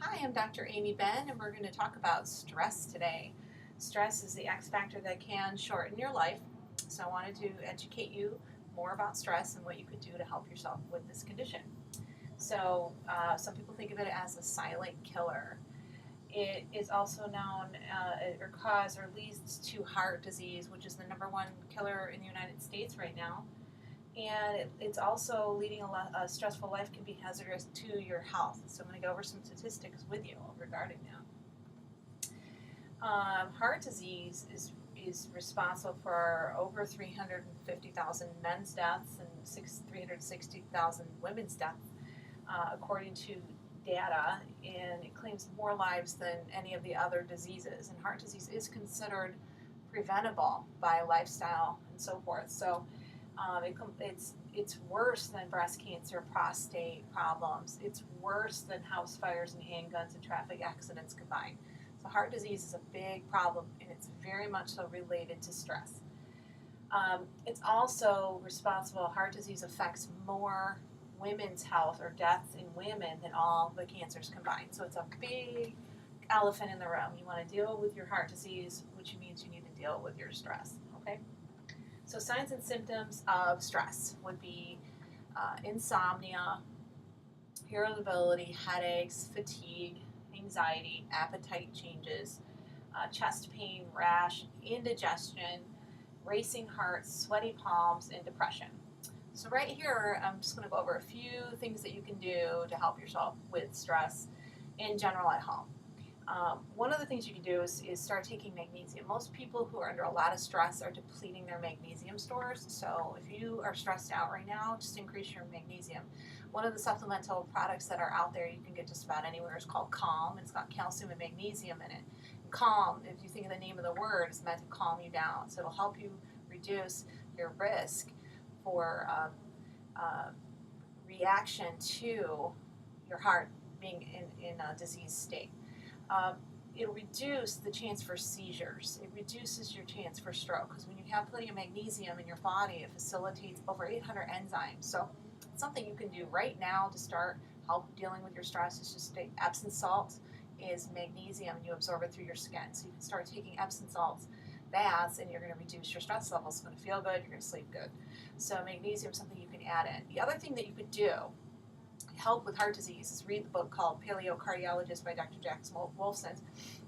Hi, I'm Dr. Amy Ben, and we're going to talk about stress today. Stress is the X factor that can shorten your life, so I wanted to educate you more about stress and what you could do to help yourself with this condition. Some people think of it as a silent killer. It is also known or cause or leads to heart disease, which is the number one killer in the United States right now. And it's also leading a stressful life can be hazardous to your health. So I'm going to go over some statistics with you regarding that. Heart disease is responsible for over 350,000 men's deaths and 360,000 women's deaths, according to data, and it claims more lives than any of the other diseases. And heart disease is considered preventable by lifestyle and so forth. So it's worse than breast cancer, prostate problems. It's worse than house fires and handguns and traffic accidents combined. So heart disease is a big problem, and it's very much so related to stress. It's also responsible. Heart disease affects more women's health or deaths in women than all the cancers combined. So it's a big elephant in the room. You want to deal with your heart disease, which means you need to deal with your stress. Okay. So signs and symptoms of stress would be insomnia, irritability, headaches, fatigue, anxiety, appetite changes, chest pain, rash, indigestion, racing heart, sweaty palms, and depression. So right here, I'm just going to go over a few things that you can do to help yourself with stress in general at home. One of the things you can do is start taking magnesium. Most people who are under a lot of stress are depleting their magnesium stores. So if you are stressed out right now, just increase your magnesium. One of the supplemental products that are out there you can get just about anywhere is called Calm. It's got calcium and magnesium in it. Calm, if you think of the name of the word, is meant to calm you down. So it'll help you reduce your risk for reaction to your heart being in a diseased state. It'll reduce the chance for seizures. It reduces your chance for stroke because when you have plenty of magnesium in your body, it facilitates over 800 enzymes. So something you can do right now to start help dealing with your stress is just take Epsom salt is magnesium, and you absorb it through your skin. So you can start taking Epsom salts baths, and you're going to reduce your stress levels. It's going to feel good. You're going to sleep good. So magnesium is something you can add in. The other thing that you could do help with heart disease is read the book called Paleocardiologist by Dr. Jack Wolfson.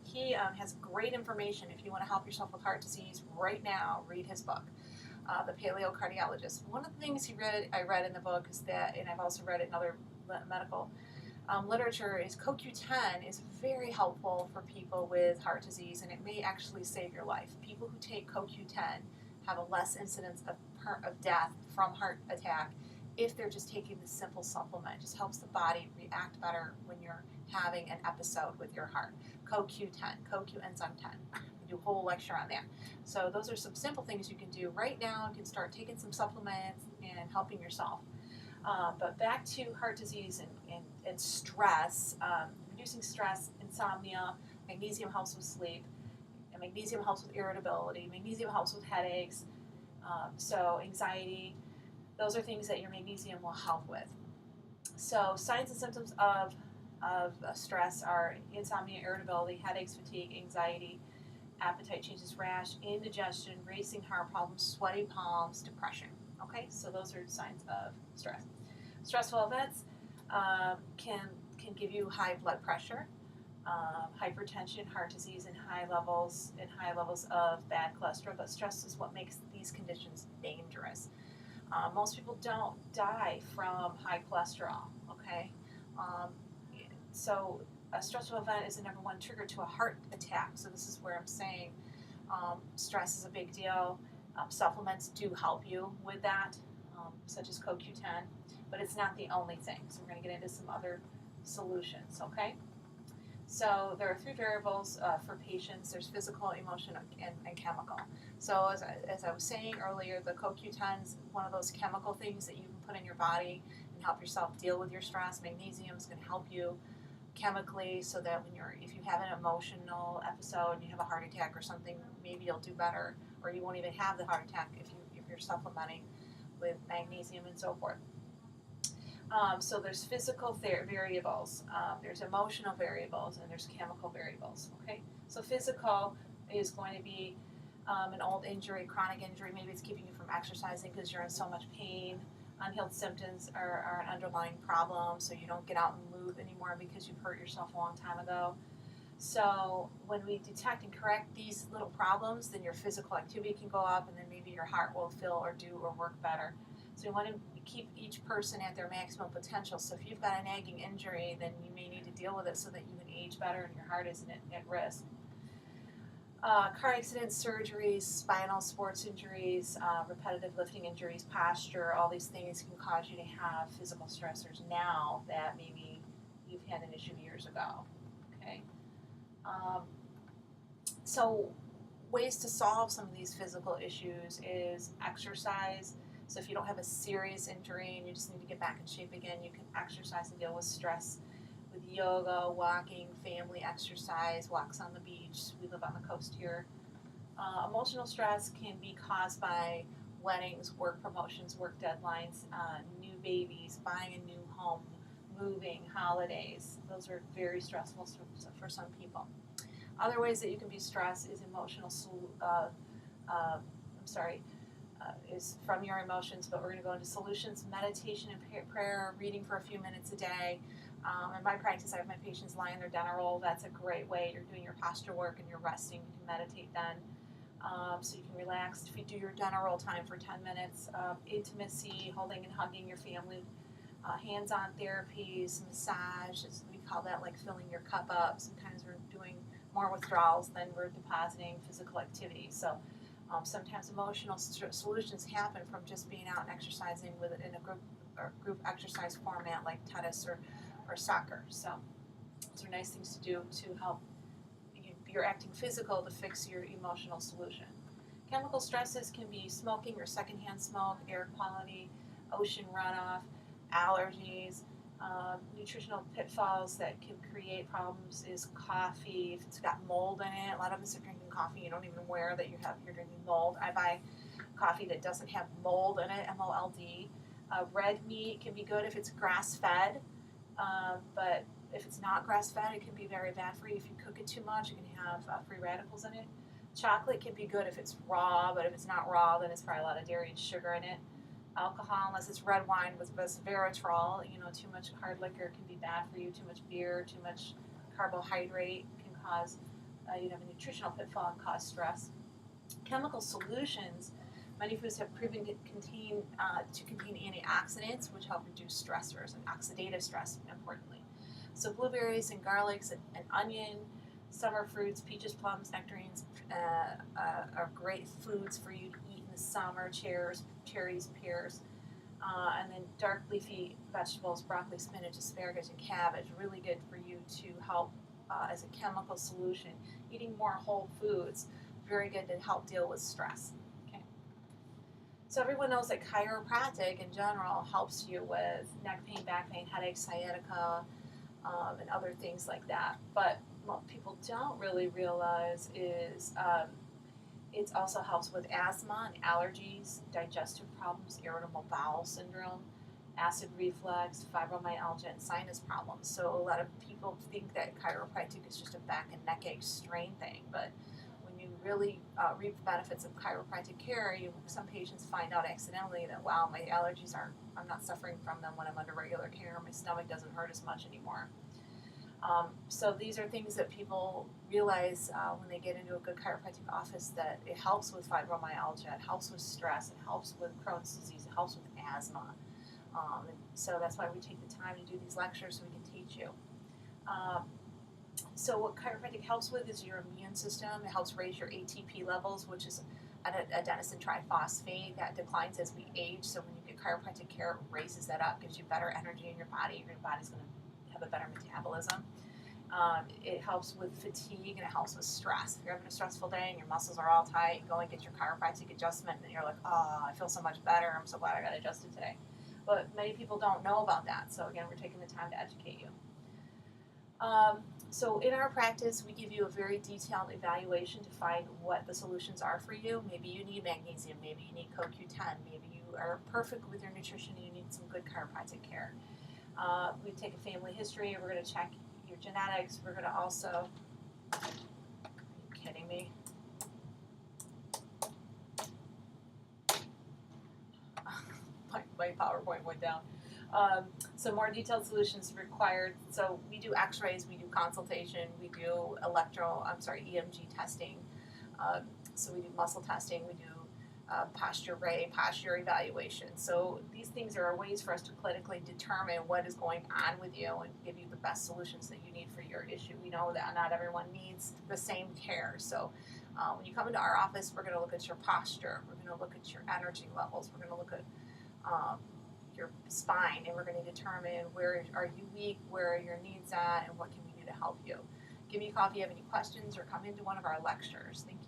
He has great information. If you want to help yourself with heart disease right now, read his book, The Paleocardiologist. One of the things I read in the book is that, and I've also read it in other medical literature, is CoQ10 is very helpful for people with heart disease, and it may actually save your life. People who take CoQ10 have a less incidence of death from heart attack if they're just taking this simple supplement. It just helps the body react better when you're having an episode with your heart. CoQ10, coenzyme 10. We do a whole lecture on that. So those are some simple things you can do right now. You can start taking some supplements and helping yourself. But back to heart disease and stress. Reducing stress, insomnia, magnesium helps with sleep, and magnesium helps with irritability, magnesium helps with headaches, so anxiety. Those are things that your magnesium will help with. So signs and symptoms of stress are insomnia, irritability, headaches, fatigue, anxiety, appetite changes, rash, indigestion, racing heart problems, sweaty palms, depression. Okay, so those are signs of stress. Stressful events can give you high blood pressure, hypertension, heart disease, and high levels of bad cholesterol. But stress is what makes these conditions dangerous. Most people don't die from high cholesterol. Okay, so a stressful event is the number one trigger to a heart attack. So this is where I'm saying stress is a big deal. Supplements do help you with that, such as CoQ10, but it's not the only thing. So we're going to get into some other solutions, okay? So there are three variables for patients. There's physical, emotional, and chemical. So as I was saying earlier, the CoQ10 is one of those chemical things that you can put in your body and help yourself deal with your stress. Magnesium is going to help you chemically so that if you have an emotional episode and you have a heart attack or something, maybe you'll do better, or you won't even have the heart attack if you're supplementing with magnesium and so forth. So there's physical variables, there's emotional variables, and there's chemical variables. Okay, so physical is going to be an old injury, chronic injury. Maybe it's keeping you from exercising because you're in so much pain. Unhealed symptoms are an underlying problem, so you don't get out and move anymore because you've hurt yourself a long time ago. So when we detect and correct these little problems, then your physical activity can go up, and then maybe your heart will feel or do or work better. So you want to keep each person at their maximum potential. So if you've got a nagging injury, then you may need to deal with it so that you can age better and your heart isn't at risk. Car accidents, surgeries, spinal sports injuries, repetitive lifting injuries, posture, all these things can cause you to have physical stressors now that maybe you've had an issue years ago. Okay. So ways to solve some of these physical issues is exercise. So if you don't have a serious injury and you just need to get back in shape again, you can exercise and deal with stress with yoga, walking, family exercise, walks on the beach. We live on the coast here. Emotional stress can be caused by weddings, work promotions, work deadlines, new babies, buying a new home, moving, holidays. Those are very stressful for some people. Other ways that you can be stressed is is from your emotions, but we're going to go into solutions, meditation and prayer, reading for a few minutes a day. In my practice, I have my patients lie in their dental roll. That's a great way. You're doing your posture work and you're resting. You can meditate then. So you can relax. If you do your dental roll time for 10 minutes, intimacy, holding and hugging your family, hands-on therapies, massage, we call that like filling your cup up. Sometimes we're doing more withdrawals than we're depositing physical activity. So sometimes emotional solutions happen from just being out and exercising with it in a group exercise format like tennis or soccer. So those are nice things to do to help you're acting physical to fix your emotional solution. Chemical stresses can be smoking or secondhand smoke, air quality, ocean runoff, allergies. Nutritional pitfalls that can create problems is coffee. If it's got mold in it, a lot of us are drinking coffee you don't even aware that you're drinking mold. I buy coffee that doesn't have mold in it, M-O-L-D. Red meat can be good if it's grass-fed, but if it's not grass-fed, it can be very bad for you. If you cook it too much, it can have free radicals in it. Chocolate can be good if it's raw, but if it's not raw, then it's probably a lot of dairy and sugar in it. Alcohol, unless it's red wine with resveratrol, too much hard liquor can be bad for you. Too much beer, too much carbohydrate can cause, you have a nutritional pitfall and cause stress. Chemical solutions, many foods have proven to contain antioxidants, which help reduce stressors and oxidative stress, importantly. So blueberries and garlics and onion, summer fruits, peaches, plums, nectarines are great foods for you to eat in the summer. Cherries, pears, and then dark leafy vegetables, broccoli, spinach, asparagus, and cabbage, really good for you to help as a chemical solution. Eating more whole foods, very good to help deal with stress. Okay. So everyone knows that chiropractic in general helps you with neck pain, back pain, headaches, sciatica, and other things like that. But what people don't really realize is it also helps with asthma and allergies, digestive problems, irritable bowel syndrome, acid reflux, fibromyalgia, and sinus problems. So a lot of people think that chiropractic is just a back and neck ache strain thing, but when you really reap the benefits of chiropractic care, some patients find out accidentally that, wow, my allergies I'm not suffering from them when I'm under regular care. My stomach doesn't hurt as much anymore. So these are things that people realize when they get into a good chiropractic office, that it helps with fibromyalgia, it helps with stress, it helps with Crohn's disease, it helps with asthma. And so that's why we take the time to do these lectures so we can teach you. So what chiropractic helps with is your immune system. It helps raise your ATP levels, which is adenosine triphosphate that declines as we age. So when you get chiropractic care, it raises that up, gives you better energy in your body. Your body's going to have a better metabolism. It helps with fatigue and it helps with stress. If you're having a stressful day and your muscles are all tight, go and get your chiropractic adjustment and you're like, oh, I feel so much better. I'm so glad I got adjusted today. But many people don't know about that. So again, we're taking the time to educate you. So in our practice, we give you a very detailed evaluation to find what the solutions are for you. Maybe you need magnesium, maybe you need CoQ10, maybe you are perfect with your nutrition and you need some good chiropractic care. We take a family history. We're going to check your genetics. We're going to also, are you kidding me? My PowerPoint went down. So more detailed solutions required. So we do x-rays, we do consultation, we do EMG testing. So we do muscle testing, we do posture evaluation. So these things are ways for us to clinically determine what is going on with you and give you the best solutions that you need for your issue. We know that not everyone needs the same care. So when you come into our office, we're going to look at your posture, we're going to look at your energy levels, we're going to look at your spine, and we're going to determine where are you weak, where are your needs at, and what can we do to help you. Give me a call if you have any questions or come into one of our lectures. Thank you.